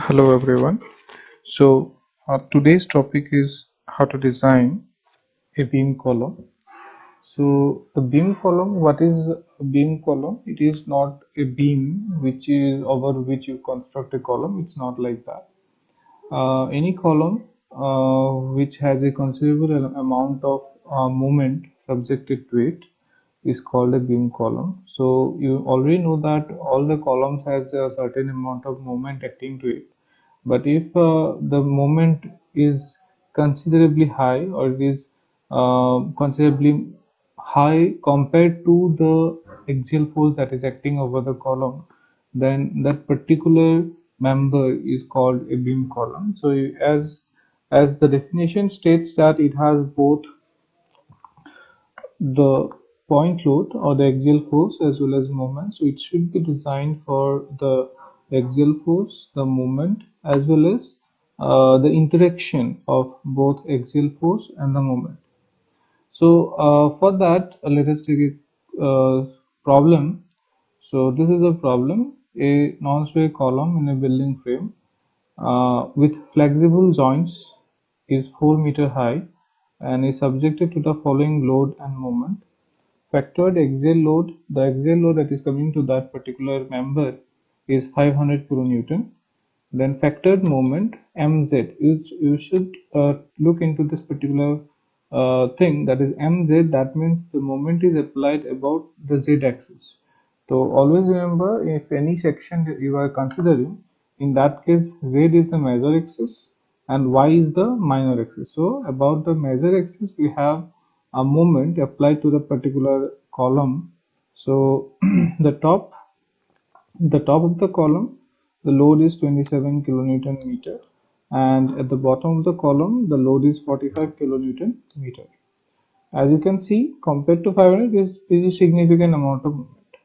Hello everyone. Today's topic is how to design a beam column. So the beam column, what is a beam column? It is not a beam which is over which you construct a column. It's not like that. Any column which has a considerable amount of moment subjected to it is called a beam column. So you already know that all the columns has a certain amount of moment acting to it, but if the moment is considerably high, or it is considerably high compared to the axial force that is acting over the column, then that particular member is called a beam column. So as the definition states that it has both the point load or the axial force as well as moment. So it should be designed for the axial force, the moment, as well as the interaction of both axial force and the moment. So for that, let us take a problem. So this is a problem: a non-sway column in a building frame with flexible joints is 4 meter high and is subjected to the following load and moment. Factored axial load, the axial load that is coming to that particular member is 500 kilonewton. Then factored moment mz, you should look into this particular thing, that is mz. That means the moment is applied about the z axis. So always remember, if any section that you are considering, in that case z is the major axis and y is the minor axis. So about the major axis we have a moment applied to the particular column. So the top of the column, the load is 27 kilonewton meter, and at the bottom of the column the load is 45 kilonewton meter. As you can see, compared to 500 is a significant amount of movement.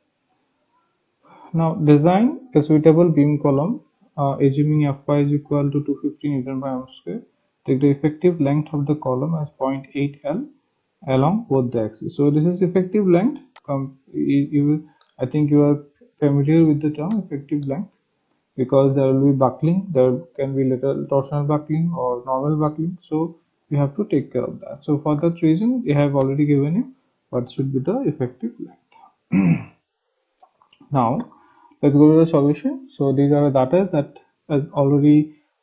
Now design a suitable beam column, assuming Fy is equal to 250 Newton per m square. Take the effective length of the column as 0.8 L along both the axes. So this is effective length. I think you are familiar with the term effective length, because there will be buckling, there can be little torsional buckling or normal buckling. So you have to take care of that. So for that reason, we have already given you what should be the effective length. Now let's go to the solution. So these are the data that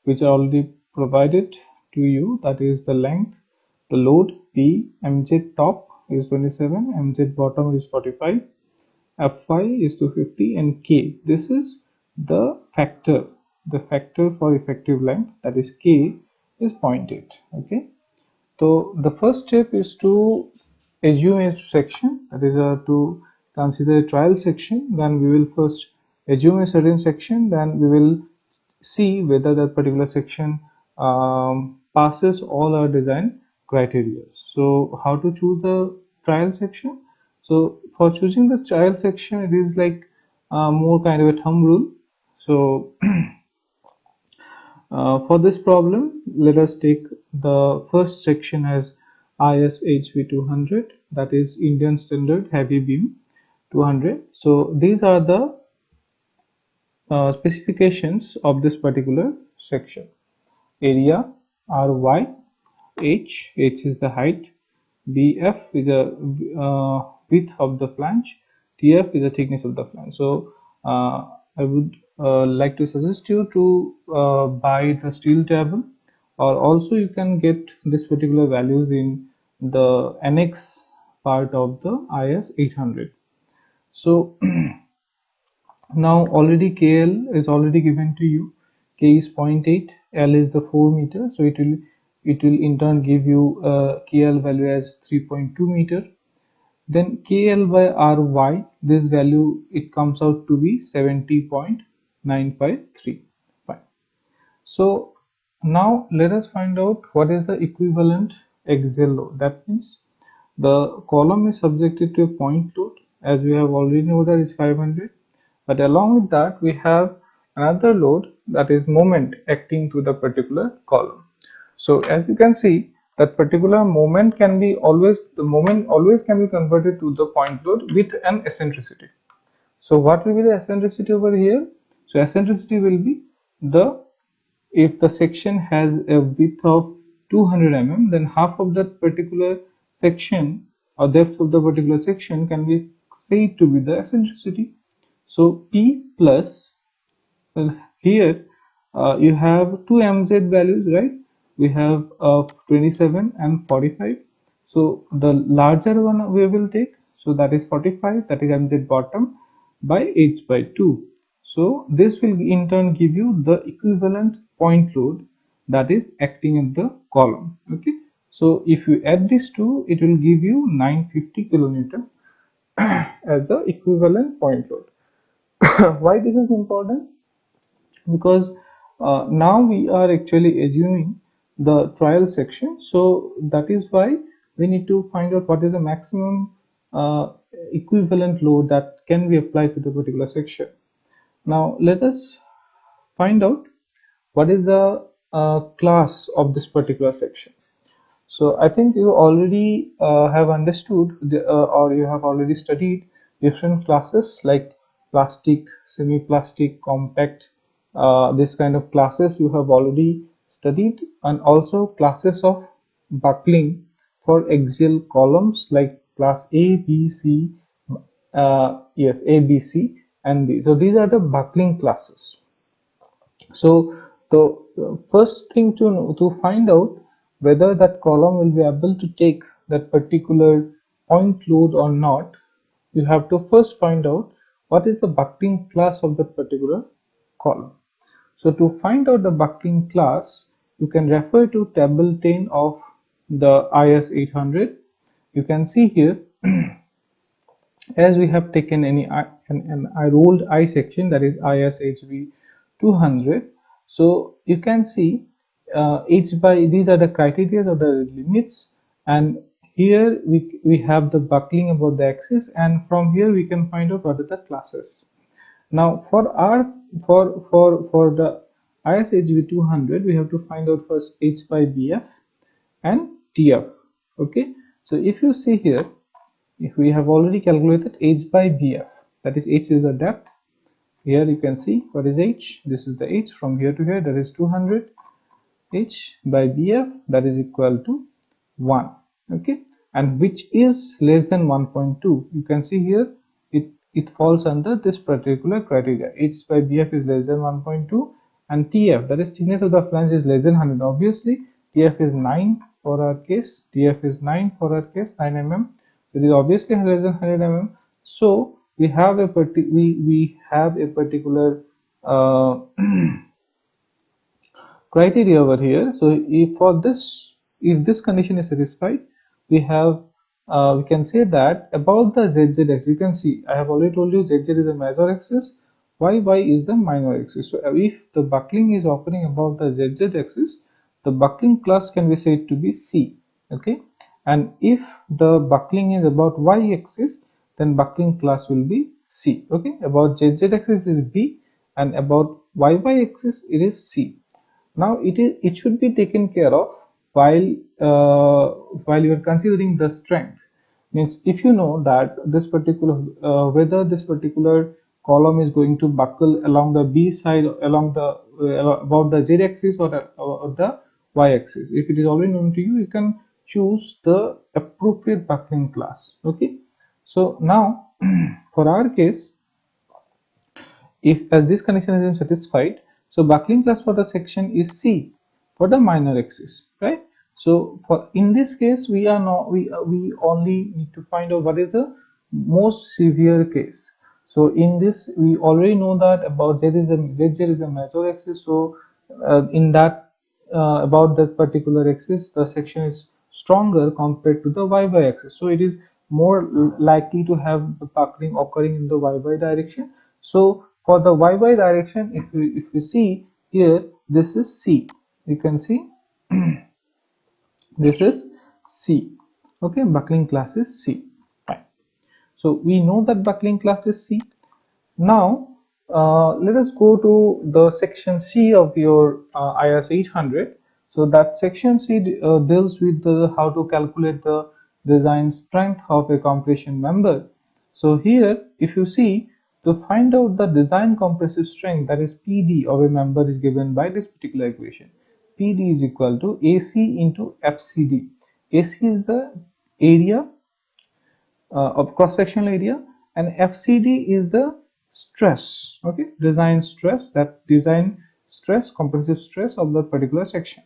which are already provided to you. That is the length, the load P, mz top is 27, mz bottom is 45, Fy is 250, and K. This is the factor for effective length, that is K is 0.8. Okay. So the first step is to assume a section, that is to consider a trial section. Then we will first assume a certain section, then we will see whether that particular section passes all our design criteria. So how to choose the trial section? So for choosing the trial section, it is like more kind of a thumb rule. So for this problem, let us take the first section as ISHV 200, that is Indian Standard Heavy Beam 200. So these are the specifications of this particular section. Area RY, H is the height, BF is the width of the flange, TF is the thickness of the flange. So I would like to suggest you to buy the steel table, or also you can get this particular values in the annex part of the IS 800. So now already KL is already given to you. K is 0.8, L is the 4 meter, so it will in turn give you KL value as 3.2 meter. Then KL by RY, this value it comes out to be 70.953. Fine. So now let us find out what is the equivalent axial load. That means the column is subjected to a point load, as we have already know that is 500, but along with that we have another load, that is moment acting to the particular column. So as you can see, that particular moment can be always, the moment always can be converted to the point load with an eccentricity. So what will be the eccentricity over here? So eccentricity will be the if the section has a width of 200 mm, then half of that particular section or depth of the particular section can be said to be the eccentricity. So P plus, well, here you have two mz values, right? We have 27 and 45. So the larger one we will take. So that is 45, that is mz bottom by h by 2. So this will in turn give you the equivalent point load that is acting in the column. Okay. So if you add these two, it will give you 950 kilonewton as the equivalent point load. Why this is important? Because now we are actually assuming the trial section, so that is why we need to find out what is the maximum equivalent load that can be applied to the particular section. Now let us find out what is the class of this particular section. So I think you already have understood or you have already studied different classes like plastic, semi-plastic, compact. This kind of classes you have already studied, and also classes of buckling for axial columns like class A, B, C. Yes, A, B, C, and D. So these are the buckling classes. So the first thing to know, to find out whether that column will be able to take that particular point load or not, you have to first find out what is the buckling class of that particular column. So to find out the buckling class, you can refer to table 10 of the IS 800. You can see here as we have taken an rolled I section, that is ISHV 200. So you can see H by, these are the criteria or the limits, and here we have the buckling about the axis, and from here we can find out what are the classes. Now for the ISHV 200, we have to find out first H by BF and TF. Okay, so if you see here, if we have already calculated h by bf, that is h is the depth. Here you can see what is h, this is the h from here to here, that is 200. H by bf, that is equal to 1. Okay, and which is less than 1.2. You can see here it falls under this particular criteria. H by bf is less than 1.2, and tf, that is thickness of the flange, is less than 100. Obviously tf is 9 for our case, tf is 9 for our case, 9 mm. It is obviously less than 100 mm. So we have a particular criteria over here. So if for this, if this condition is satisfied, we have we can say that about the zz axis, you can see I have already told you zz is the major axis, y is the minor axis. So if the buckling is occurring above the zz axis, the buckling class can be said to be C. Okay, and if the buckling is about y axis, then buckling class will be C. Okay, about zz axis is B, and about y axis it is C. Now it should be taken care of while while you are considering the strength. Means if you know that this particular whether this particular column is going to buckle along the B side, along the about the Z axis, or the Y axis. If it is already known to you, you can choose the appropriate buckling class. Okay, so now for our case, if as this condition is satisfied, so buckling class for the section is C for the minor axis, right? So for in this case, we are not we only need to find out what is the most severe case. So in this, we already know that about ZZ is a major axis. So in that about that particular axis, the section is stronger compared to the y axis. So it is more likely to have the buckling occurring in the y direction. So for the y direction, if you see here, this is C. You can see this is C. Okay, buckling class is C. Fine. So we know that buckling class is C. Now let us go to the section C of your IS 800. So that section C deals with how to calculate the design strength of a compression member. So here, if you see, To find out the design compressive strength, that is PD of a member, is given by this particular equation. PD is equal to AC into FCD. AC is the area of cross-sectional area, and FCD is the stress, okay, design stress, that design stress, compressive stress of the particular section.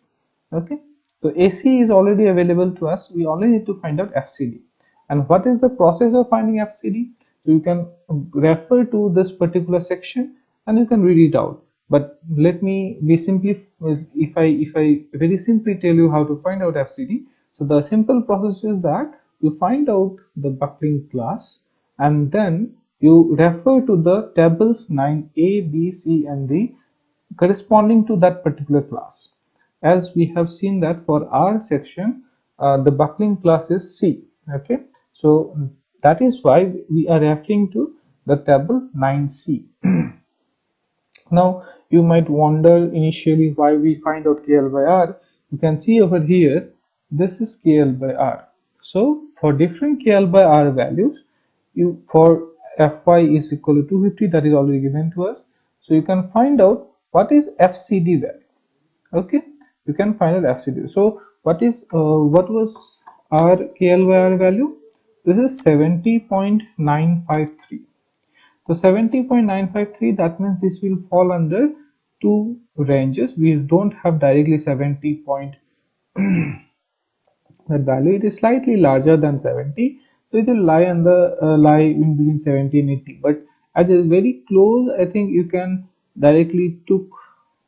Okay, so AC is already available to us, we only need to find out FCD. And what is the process of finding FCD? So you can refer to this particular section and you can read it out. But let me be simply, if I very simply tell you how to find out FCD. So the simple process is that you find out the buckling class and then you refer to the tables 9A, B, C, and D corresponding to that particular class. As we have seen that for our section, the buckling class is C. Okay, so that is why we are referring to the table 9C. Now you might wonder initially why we find out KL by R. You can see over here, this is KL by R. So for different KL by R values, you for Fy is equal to 250, that is already given to us. So you can find out what is FCD value. Okay, you can find out FCD. So what was our KL by R value? This is 70.953. So 70.953, that means this will fall under two ranges. We don't have directly 70 point that value. It is slightly larger than 70, so it will lie in between 70 and 80. But as it is very close, I think you can directly took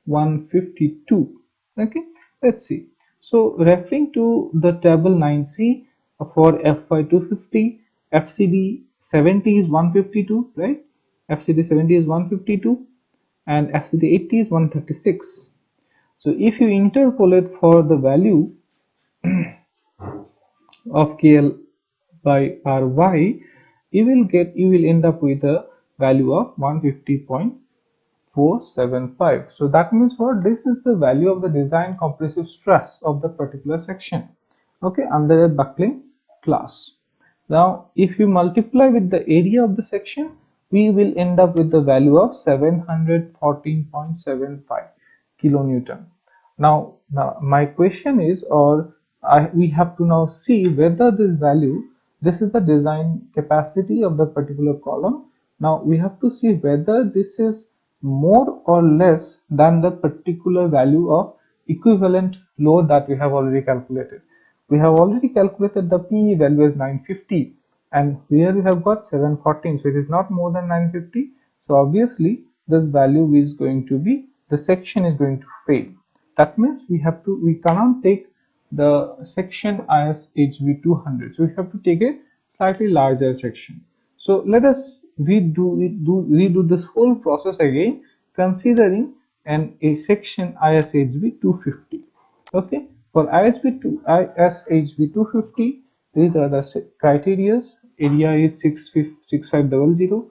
152. Okay, let's see. So referring to the table 9C for Fy 250, FCD 70 is 152, right? FCD 70 is 152 and FCD 80 is 136. So if you interpolate for the value of KL by Ry, you will end up with a value of 150.475. So that means what? This is the value of the design compressive stress of the particular section, okay, under a buckling class. Now if you multiply with the area of the section, we will end up with the value of 714.75 kilonewton. Now my question is, we have to now see whether this is the design capacity of the particular column. Now we have to see whether this is more or less than the particular value of equivalent load that we have already calculated. We have already calculated the PE value as 950, and here we have got 714, so it is not more than 950. So obviously this value is going to be, the section is going to fail. That means we cannot take the section as HV 200, so we have to take a slightly larger section. So let us redo this whole process again, considering a section ISHV 250. Okay, for ISHV 250, these are the criteria. Area is 6500,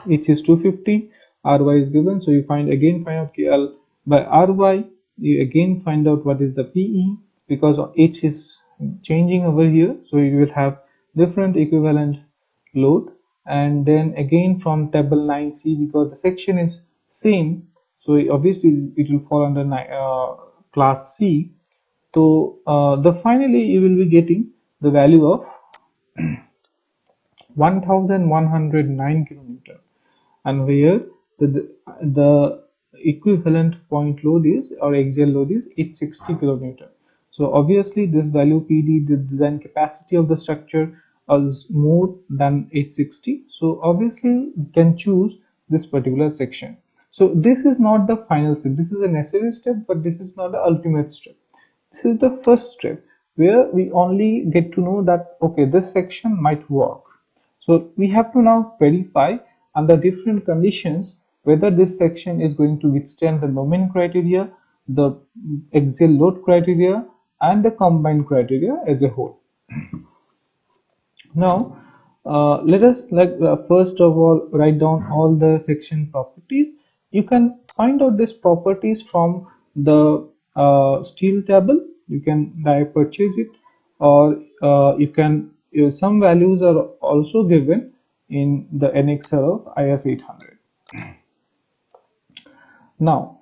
H is 250, Ry is given, so you find out KL by Ry. You again find out what is the PE, because H is changing over here, so you will have different equivalent load. And then again from table 9C, because the section is same, so obviously it will fall under class C. So the finally you will be getting the value of 1109 kilonewton, and where the equivalent point load is, or axial load is, 860 kilonewton. So obviously this value PD, the design capacity of the structure, is more than 860. So obviously we can choose this particular section. So this is not the final step. This is a necessary step, but this is not the ultimate step. This is the first step where we only get to know that okay, this section might work. So we have to now verify under different conditions whether this section is going to withstand the moment criteria, the axial load criteria, and the combined criteria as a whole. Now let us first of all write down all the section properties. You can find out these properties from the steel table. You can purchase it, or you can some values are also given in the NXL of IS 800. Now,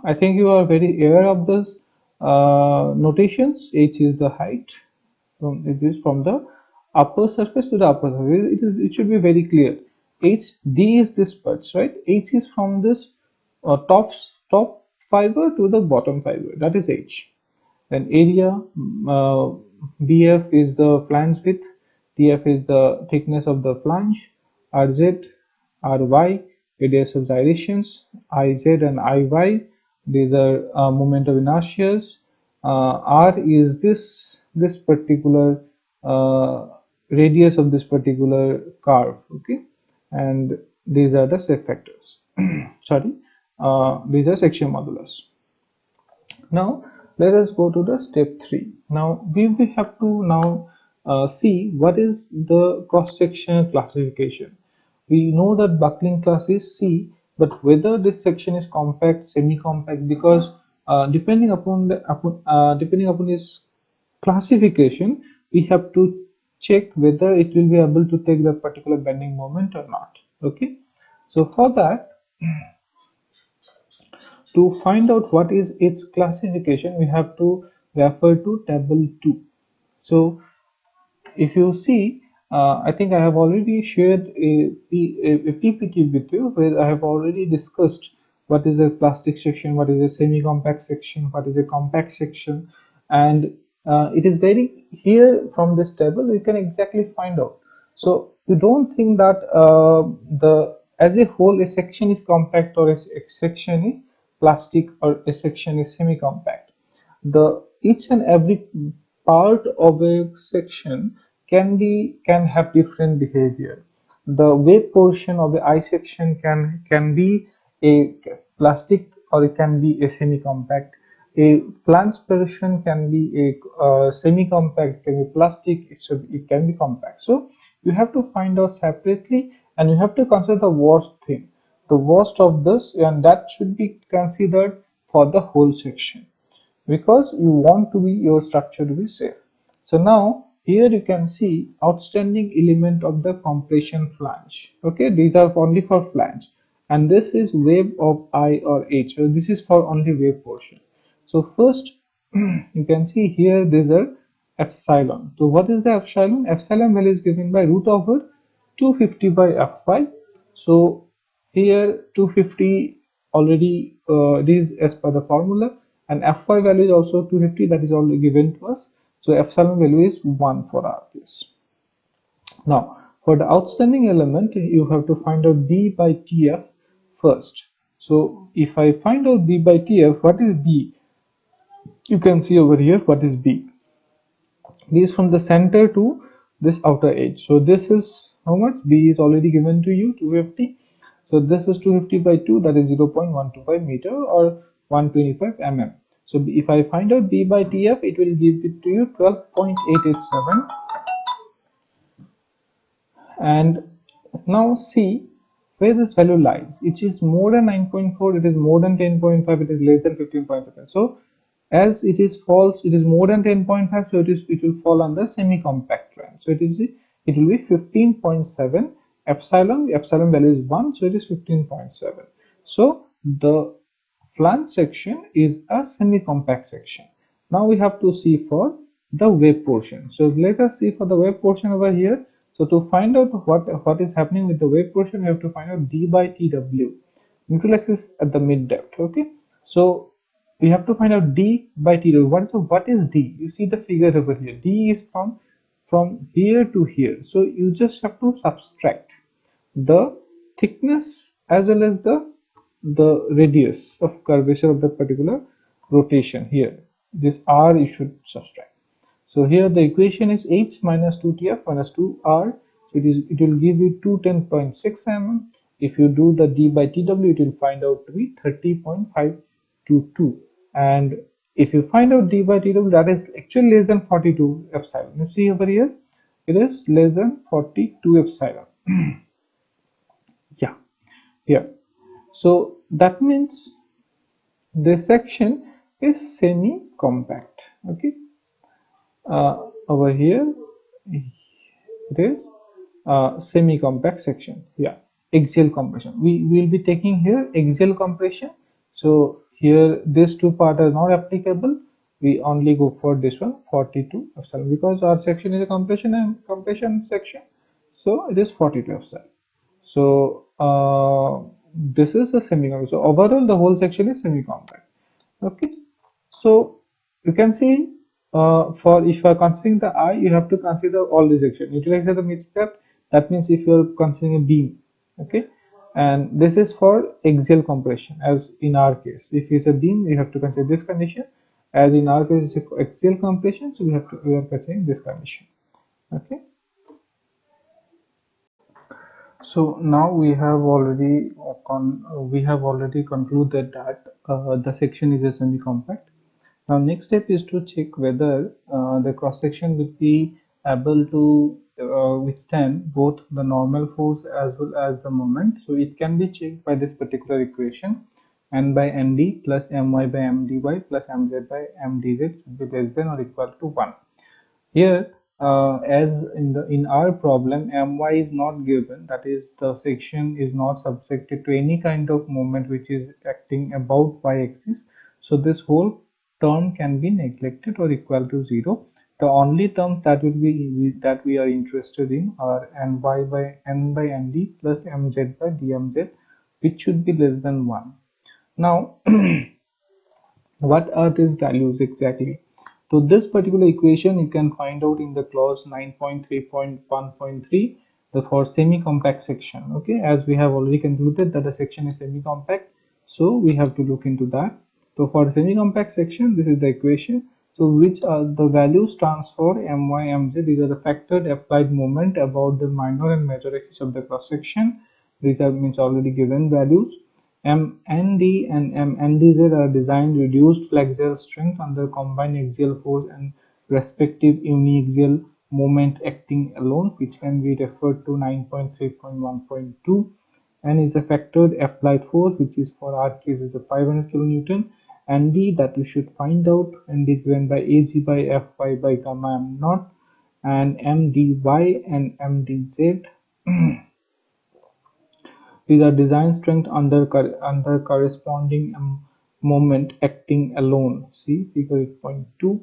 I think you are very aware of this notations. H is the height. It is from the upper surface to the upper surface. It should be very clear. H D is this part, right? H is from this top fiber to the bottom fiber. That is H. Then area, BF is the flange width, TF is the thickness of the flange, RZ, RY, radius of gyrations, IZ and IY, these are moment of inertias. R is this particular radius of this particular curve, okay, and these are the step factors. Sorry, these are section modulus. Now let us go to the step 3. Now we have to now see what is the cross-sectional classification. We know that buckling class is C, but whether this section is compact, semi-compact, because depending upon its classification, we have to check whether it will be able to take that particular bending moment or not. Okay, so for that, to find out what is its classification, we have to refer to table 2. So if you see, I think I have already shared a PPT with you where I have already discussed what is a plastic section, what is a semi-compact section, what is a compact section, and it is very here from this table we can exactly find out. So you don't think that the as a whole a section is compact or a section is plastic or a section is semi-compact. The each and every part of a section can have different behavior. The wave portion of the I section can be a plastic or it can be a semi-compact. A flange portion can be a semi-compact, can be plastic, it can be compact. So you have to find out separately, and you have to consider the worst thing, the worst of this, and that should be considered for the whole section, because you want to be your structure to be safe. So now here you can see outstanding element of the compression flange. Okay, these are only for flange, and this is wave of I or H. So this is for only wave portion. So first you can see here these are epsilon. So what is the epsilon? Epsilon value is given by root over 250 by f5. So here 250 already it is as per the formula, and f5 value is also 250, that is already given to us. So epsilon value is 1 for our case. Now for the outstanding element you have to find out b by tf first. So if I find out b by tf, what is b? You can see over here what is b. B is from the center to this outer edge. So this is how much? B is already given to you, 250. So this is 250 by 2, that is 0.125 meter or 125 mm. So if I find out B by TF, it will give it to you 12.887. And now see where this value lies. It is more than 9.4, it is more than 10.5, it is less than 15.7. So as it is false, it is more than 10.5, so it will fall under semi-compact range. So it will be 15.7. Epsilon value is 1, so it is 15.7. So the flange section is a semi-compact section. Now we have to see for the wave portion. So let us see for the wave portion over here. So to find out what is happening with the wave portion, we have to find out d by tw, neutral axis at the mid depth. Okay, so we have to find out d by tw. What is d? You see the figure over here. D is from here to here. So you just have to subtract the thickness as well as the radius of curvature of the particular rotation here. This r you should subtract. So here the equation is h minus 2tf minus 2r. So it will give you 210.6 mm. If you do the d by tw, it will find out to be 30.522. And if you find out d by tw, that is actually less than 42 epsilon. You see over here, it is less than 42 epsilon. Yeah, here. So that means this section is semi-compact. Okay, over here it is semi-compact section. Yeah, axial compression. We will be taking here axial compression. So here these two parts are not applicable. We only go for this one 42 epsilon because our section is a compression and compression section. So it is 42 epsilon. So this is a semi-compact. So overall, the whole section is semi-compact. Okay. So you can see for if you are considering the eye, you have to consider all the section. Utilize the mid step. That means if you are considering a beam, okay, and this is for axial compression. As in our case, if it's a beam, you have to consider this condition. As in our case, it's axial compression, so we are considering this condition. Okay. So now we have already concluded that the section is a semi-compact. Now next step is to check whether the cross section will be able to withstand both the normal force as well as the moment. So it can be checked by this particular equation: n by nd plus my by mdy plus mz by mdz should be less than or equal to 1. Here, as in our problem, my is not given. That is, the section is not subjected to any kind of movement which is acting about y-axis. So this whole term can be neglected or equal to 0. The only terms that will be that we are interested in are ny by n by nd plus mz by dmz, which should be less than 1. Now, what are these values exactly? So this particular equation you can find out in the clause 9.3.1.3, the for semi-compact section. Okay, as we have already concluded that the section is semi-compact, so we have to look into that. So for semi-compact section, this is the equation. So which are the values transfer my, mz? These are the factored applied moment about the minor and major axis of the cross section. These are means already given values. MND and MNDZ are designed reduced flexural strength under combined axial force and respective uniaxial moment acting alone, which can be referred to 9.3.1.2, and is the factored applied force, which is for our case is the 500 kilonewton, and D that we should find out, and is given by AG by Fy by gamma m naught, and MDY and MDZ. These are design strength under corresponding moment acting alone. See figure 8.2.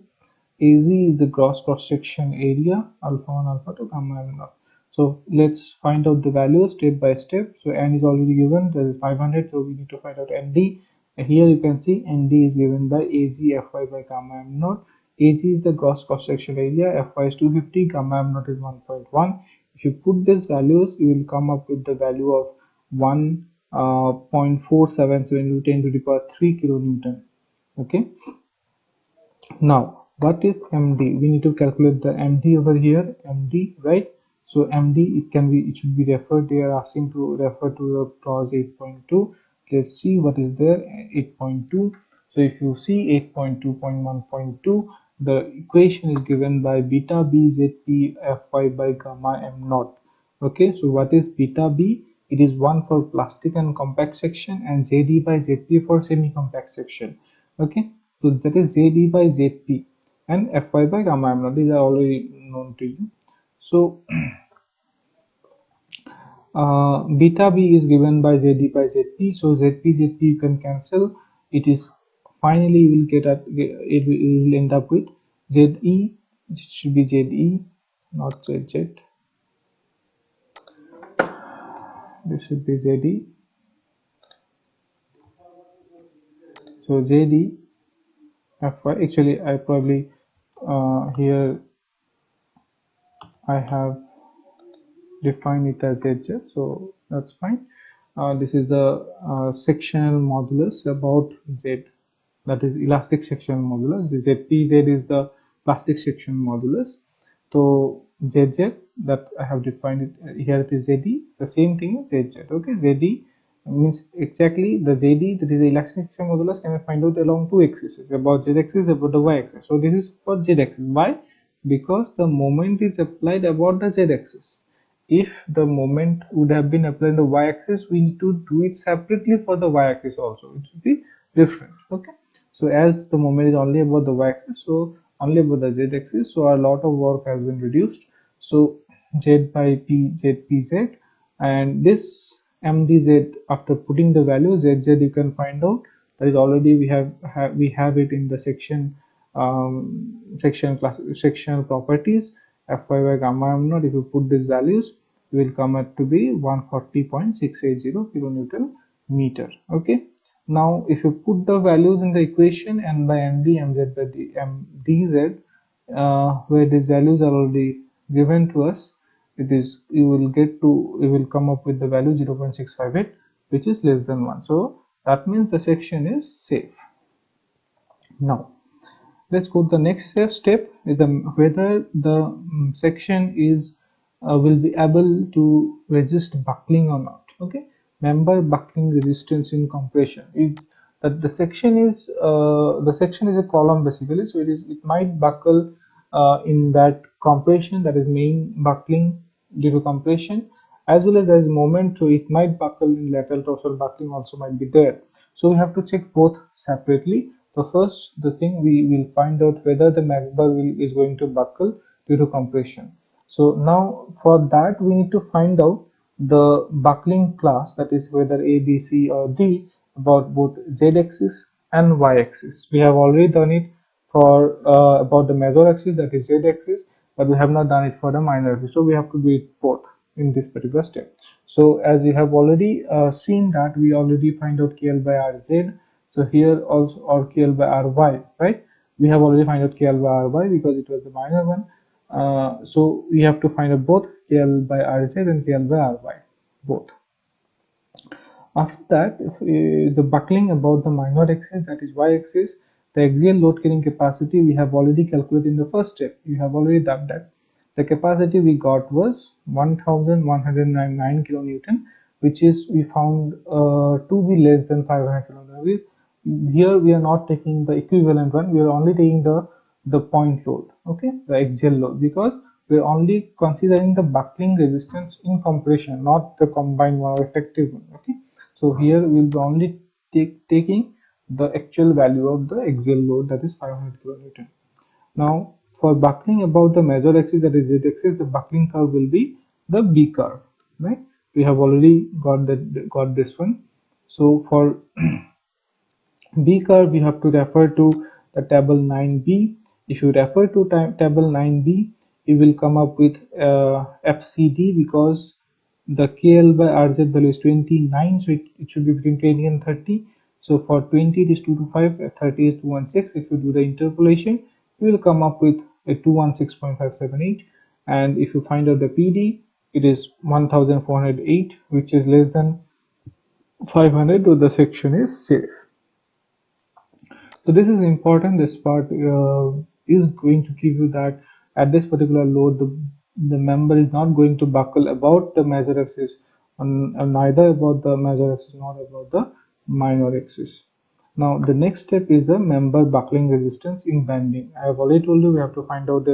AZ is the gross cross-section area, alpha 1, alpha 2, gamma m naught. So let's find out the values step by step. So n is already given, that is 500, so we need to find out nd. Here you can see nd is given by Az Fy by gamma m naught. Az is the gross cross-section area, Fy is 250, gamma m naught is 1.1. If you put these values, you will come up with the value of 1.477 into 10 to the power 3 kilonewton. Okay. Now, what is MD? We need to calculate the MD over here. MD, right? So MD, it should be referred. They are asking to refer to the clause 8.2. Let's see what is there. 8.2. So if you see 8.2.1.2, the equation is given by beta b zp fy by gamma m naught. Okay, so what is beta b? It is one for plastic and compact section, and zd by zp for semi-compact section. Okay, so that is zd by zp and fy by gamma m naught. These are already known to you. So beta b is given by zd by zp. So zp you can cancel. It is finally you will it will end up with ze. It should be ze, not zz. This should be zd. So zd fy. Actually, I probably here I have define it as edges, so that's fine. This is the sectional modulus about z, that is elastic sectional modulus. The zpz is the plastic section modulus. So zz that I have defined it here, it is zd, the same thing as zz. Okay, zd means exactly the zd, that is the elastic section modulus, can I find out along two axes, about z axis, about the y axis. So this is for z axis. Why? Because the moment is applied about the z axis. If the moment would have been applied on the y-axis, we need to do it separately for the y-axis also. It should be different. Okay. So as the moment is only about the y-axis, so only about the z-axis, so a lot of work has been reduced. So z by p z p z, and this mdz, after putting the value zz, you can find out that is already we have it in the section sectional properties fy by gamma m naught. If you put these values, you will come up to be 140.680 kilonewton meter. Okay, now if you put the values in the equation, n by md, mz by mdz, where these values are already given to us, it is you will come up with the value 0.658, which is less than 1. So that means the section is safe. Now let's go to the next step, is the whether the section is will be able to resist buckling or not. Okay, member buckling resistance in compression. If that the section is a column basically, so it might buckle in that compression, that is main buckling due to compression, as well as there is moment, so it might buckle in lateral torsal buckling also might be there. So we have to check both separately. So first, the thing we will find out whether the member is going to buckle due to compression. So now for that we need to find out the buckling class, that is whether A, B, C or D, about both z-axis and y-axis. We have already done it for about the major axis, that is z-axis, but we have not done it for the minor axis. So we have to do it both in this particular step. So as you have already seen that we already find out KL by RZ. So here also, or KL by RY, right? We have already find out KL by RY because it was the minor one. So we have to find out both KL by RZ and KL by RY, both. After that, if the buckling about the minor axis, that is y-axis, the axial load carrying capacity we have already calculated in the first step. We have already done that. The capacity we got was 1199 kilonewton, which is we found to be less than 500 kilonewton. Here we are not taking the equivalent one, we are only taking the point load, okay, the axial load, because we are only considering the buckling resistance in compression, not the combined one or effective one. Okay, so here we will be only taking the actual value of the axial load, that is 500 kilonewton. Now for buckling about the major axis, that is z-axis, the buckling curve will be the B curve, right? We have already got this one. So for B curve, you have to refer to the table 9b. If you refer to table 9b, you will come up with FCD, because the KL by RZ value is 29, so it should be between 20 and 30. So for 20 it is 225, 30 is 216. If you do the interpolation, you will come up with a 216.578. And if you find out the PD, it is 1408, which is less than 500, so the section is safe. So this is important. This part is going to give you that at this particular load, the member is not going to buckle about the major axis, and neither about the major axis nor about the minor axis. Now the next step is the member buckling resistance in bending. I have already told you we have to find out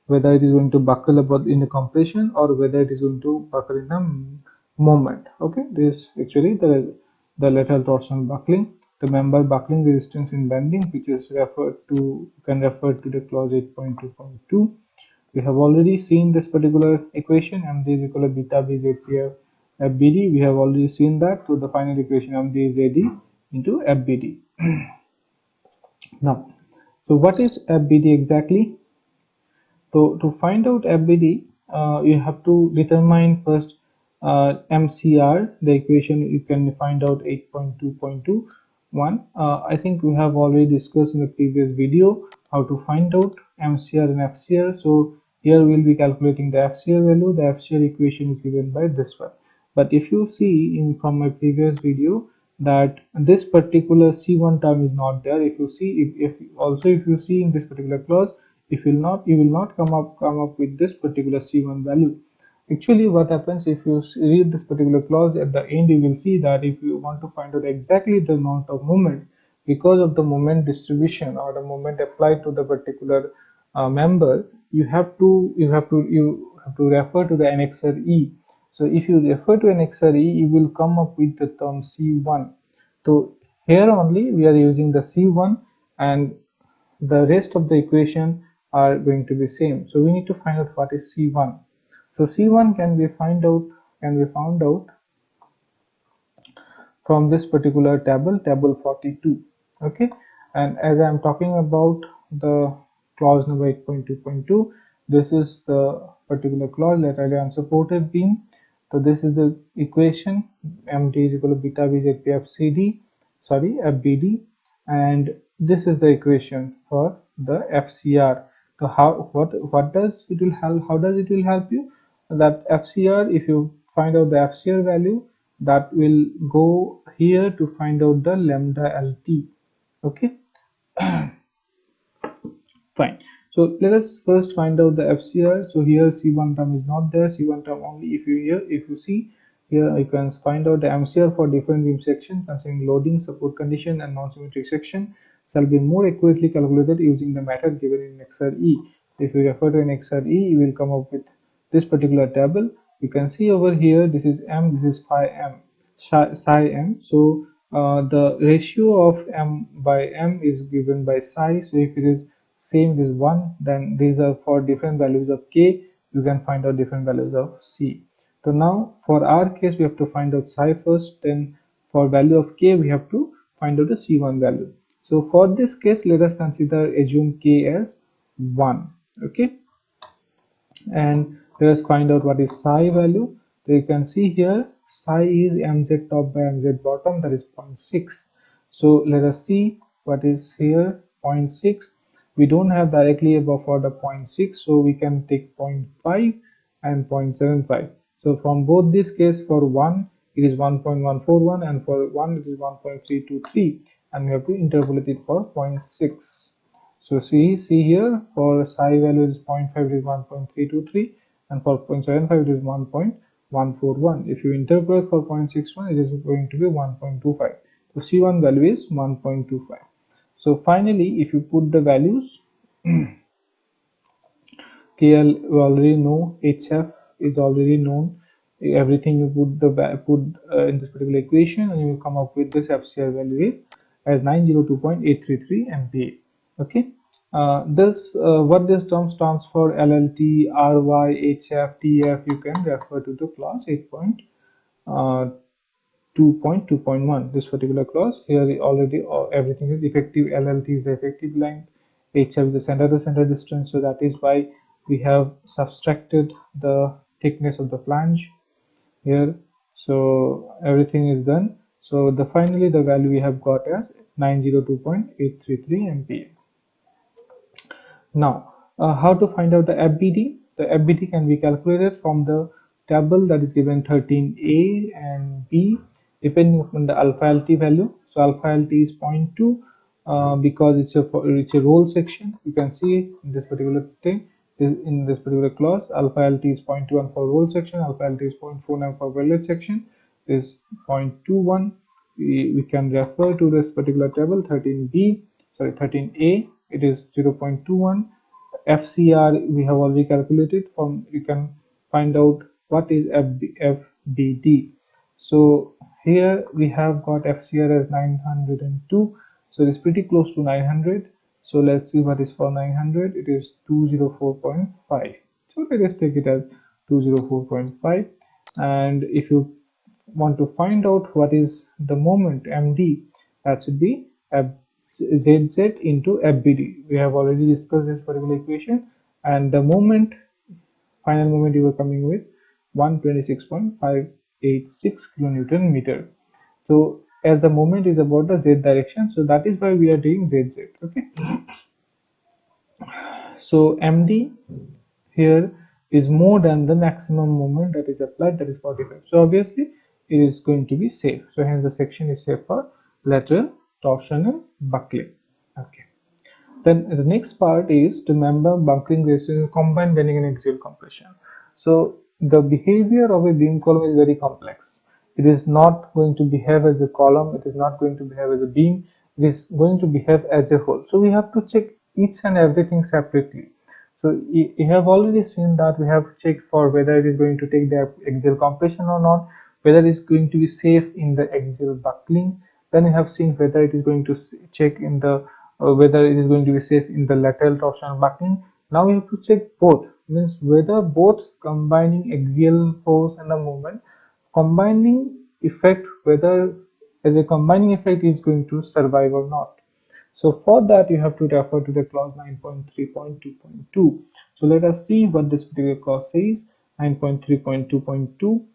whether it is going to buckle about in the compression or whether it is going to buckle in the moment. Okay, this is actually the lateral torsional buckling. The member buckling resistance in bending, which is referred to, you can refer to the clause 8.2.2. We have already seen this particular equation, md is equal to beta b zpf fbd. We have already seen that. So the final equation md is ad into fbd. Now, so what is fbd exactly? So to find out FBD, you have to determine first MCR, the equation you can find out 8.2.21. I think we have already discussed in the previous video how to find out MCR and FCR. So here we will be calculating the FCR value. The FCR equation is given by this one. But if you see in from my previous video that this particular C1 term is not there, if you see if you see in this particular clause, if you will not come up with this particular C1 value. Actually what happens, if you read this particular clause at the end, you will see that if you want to find out exactly the amount of moment because of the moment distribution or the moment applied to the particular member, you have to refer to the annexure E. So if you refer to annexure E, you will come up with the term C1. So here only we are using the C1, and the rest of the equation are going to be same. So we need to find out what is C1. So C1 can be found out from this particular table 42. Okay, and as I'm talking about the clause number 8.2.2, this is the particular clause, laterally unsupported beam. So this is the equation, MD is equal to beta Vz PFCD, sorry, FBD, and this is the equation for the FCR. So what does it will help, how does it will help you? That FCR, if you find out the FCR value, that will go here to find out the lambda LT. Okay, fine. So let us first find out the FCR. So here C1 term is not there, C1 term only. If you see here, you can find out the MCR for different beam section considering loading, support condition, and non-symmetric section shall be more accurately calculated using the method given in XRE. If you refer to an XRE, you will come up with this particular table. You can see over here, this is M, this is phi M, psi M. So the ratio of M by M is given by psi. So if it is same is 1, then these are for different values of K, you can find out different values of C. So now for our case, we have to find out psi first, then for value of K, we have to find out the C1 value. So for this case, let us assume K as 1. Okay, and let us find out what is psi value. So you can see here psi is mz top by mz bottom, that is 0.6. So let us see what is here, 0.6. We don't have directly above for the 0.6, so we can take 0.5 and 0.75. So from both this case, for 1 it is 1.141 and for 1 it is 1.323, and we have to interpolate it for 0.6. So see here, for psi value is 0.5, it is 1.323, and for 0.75 it is 1.141. If you interpolate for 0.61, it is going to be 1.25. So C1 value is 1.25. So finally, if you put the values, KL we already know, HF is already known. Everything you put in this particular equation, and you will come up with this FCR value is as 902.833 MPa. Okay, what this term stands for, LLT, RY, HF, TF. You can refer to the clause 8.2.2.1. This particular clause here already everything is effective. LLT is the effective length, HF is the center to center distance, so that is why we have subtracted the thickness of the flange here. So everything is done. So finally the value we have got as 902.833 MPa. Now, how to find out the FBD? The FBD can be calculated from the table that is given 13A and B, depending upon the alpha LT value. So alpha LT is 0.2 because it's a roll section. You can see in this particular thing, in this particular clause, alpha LT is 0.21 for roll section, alpha LT is 0.49 for welded section, is 0.21. We can refer to this particular table 13B, sorry 13A, it is 0.21. FCR we have already calculated. From you can find out what is FBD. So here we have got FCR as 902, so it's pretty close to 900. So let's see what is for 900. It is 204.5. So let us take it as 204.5. And if you want to find out what is the moment MD, that should be ZZ into FBD. We have already discussed this particular equation, and the moment, final moment, you were coming with 126.586 kilonewton meter. So as the moment is about the Z direction, so that is why we are doing ZZ. Okay, so MD here is more than the maximum moment that is applied, that is 45. So obviously it is going to be safe. So hence the section is safe for lateral torsional buckling. Okay. Then the next part is to member buckling resistance, combined bending and axial compression. So the behavior of a beam column is very complex. It is not going to behave as a column, it is not going to behave as a beam, it is going to behave as a whole. So we have to check each and everything separately. So you have already seen that we have checked for whether it is going to take the axial compression or not, whether it is going to be safe in the axial buckling. Then we have seen whether it is going to check in the whether it is going to be safe in the lateral torsional buckling. Now we have to check both, means whether both combining axial force and the moment combining effect, whether as a combining effect is going to survive or not. So for that you have to refer to the clause 9.3.2.2. So let us see what this particular clause says. 9.3.2.2.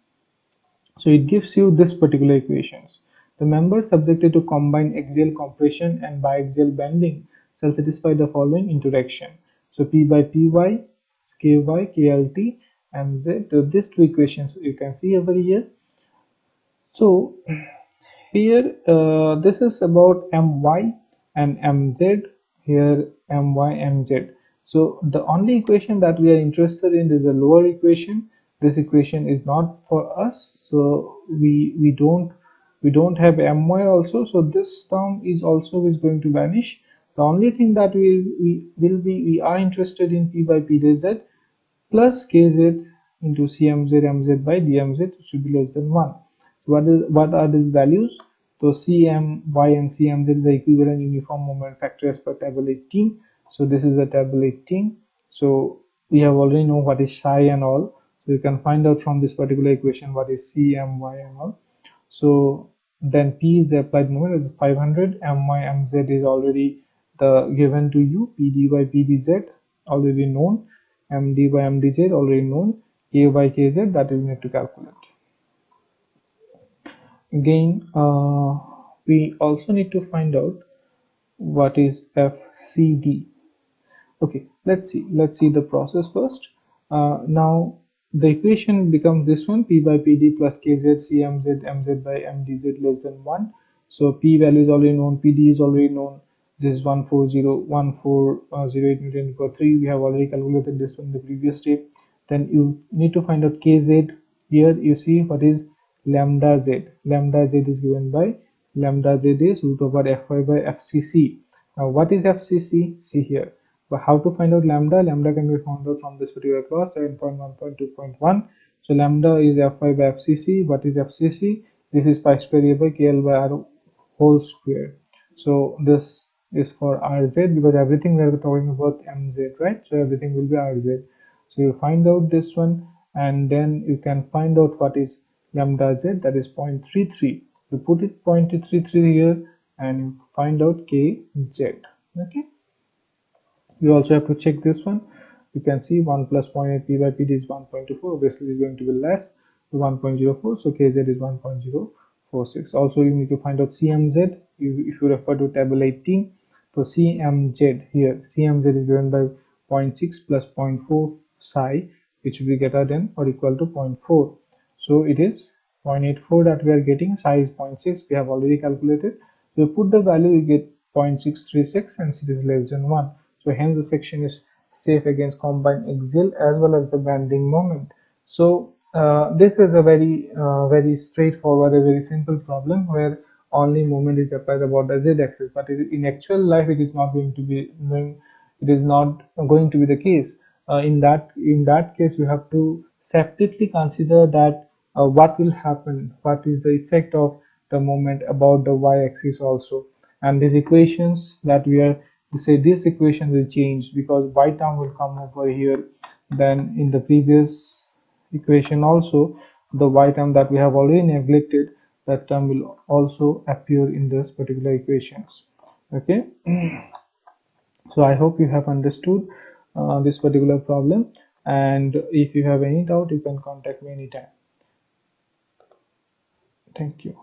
so it gives you this particular equations. The members subjected to combined axial compression and biaxial bending shall satisfy the following interaction. So P by Py, Ky, Klt, and Z. So these two equations you can see over here. So here this is about my and mz, here my mz. So the only equation that we are interested in is the lower equation. This equation is not for us, so we don't have my also, so this term is also is going to vanish. The only thing that we are interested in P by P dz plus kz into cmz mz by dmz should be less than 1. What are these values? So cmy and cmz is the equivalent uniform moment factor as per table 18. So this is the table 18. So we have already know what is psi and all, so you can find out from this particular equation what is cmy and all. So then P is the applied moment is 500, My Mz is already the given to you, PD by PDZ already known, MD by MDZ already known, K by KZ that you need to calculate. Again, we also need to find out what is FCD. Okay, let's see the process first. Now the equation becomes this one, P by PD plus KZ CMZ MZ by MDZ less than 1. So P value is already known, PD is already known. This is 1401408 Newton per 3. We have already calculated this one in the previous step. Then you need to find out KZ. Here you see what is lambda Z. Lambda Z is given by lambda Z is root over Fy by FCC. Now what is FCC? See here. But how to find out lambda? Lambda can be found out from this particular clause 7.1.2.1. So lambda is Fy by FCC. What is FCC? This is pi square by KL by R whole square. So this is for RZ because everything we are talking about MZ, right? So everything will be RZ. So you find out this one and then you can find out what is lambda Z, that is 0.33. You put it 0.33 here and you find out KZ. Okay. You also have to check this one. You can see 1 plus 0.8 P by PD is 1.24. Obviously, it's going to be less to 1.04. So KZ is 1.046. Also, you need to find out CMZ. If you refer to table 18, so CMZ here, CMZ is given by 0.6 plus 0.4 psi, which will be greater than or equal to 0.4. So it is 0.84 that we are getting. Psi is 0.6. We have already calculated. So you put the value, you get 0.636, and it is less than 1. So hence the section is safe against combined axial as well as the bending moment. So this is a very straightforward, a very simple problem where only moment is applied about the z-axis, but in actual life it is not going to be the case. In that case you have to separately consider that what will happen, what is the effect of the moment about the y-axis also, and these equations that we are say this equation will change because y term will come over here. Then in the previous equation also the y term that we have already neglected, that term will also appear in this particular equations. Okay. So I hope you have understood this particular problem, and if you have any doubt you can contact me anytime. Thank you.